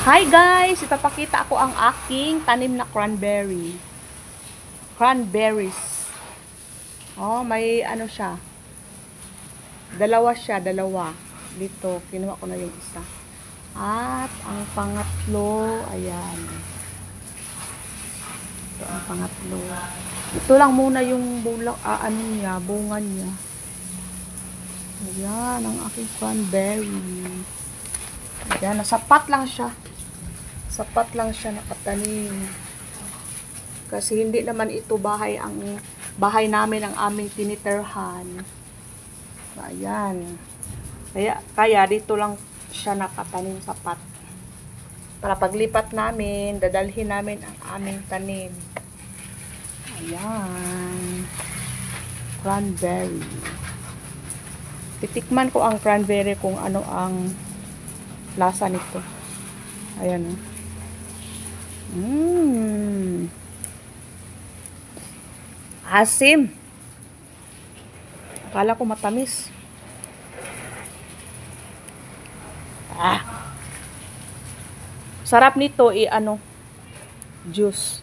Hi guys! Ipapakita ako ang aking tanim na cranberry. Cranberries. Oh, may ano siya. Dalawa siya, dalawa. Dito, kinuha ko na yung isa. At ang pangatlo, ayan. Ito ang pangatlo. Ito lang muna yung bulak, ano niya, bunga niya. Ayan, ang aking cranberry. Ayan, sapat lang siya. Sapat lang siya nakatanim. Kasi hindi naman ito bahay namin ang aming tinitirhan. Ayan. Kaya dito lang siya nakatanim sapat. Para paglipat namin, dadalhin namin ang aming tanim. Ayan. Cranberry. Titikman ko ang cranberry kung ano ang lasa nito. Ayan. Asim. Akala ko matamis. Sarap nito juice.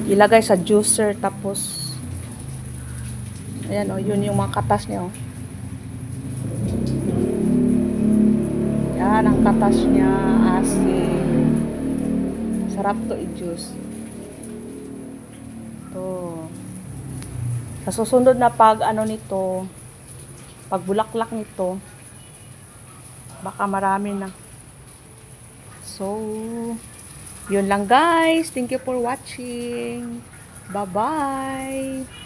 Ilagay sa juicer tapos ayan yun yung mga katas niya Yan ang katas niya, asin. Sarap to i-juice. To. Sa susunod na pag bulaklak nito, baka marami na. So, yun lang guys. Thank you for watching. Bye-bye.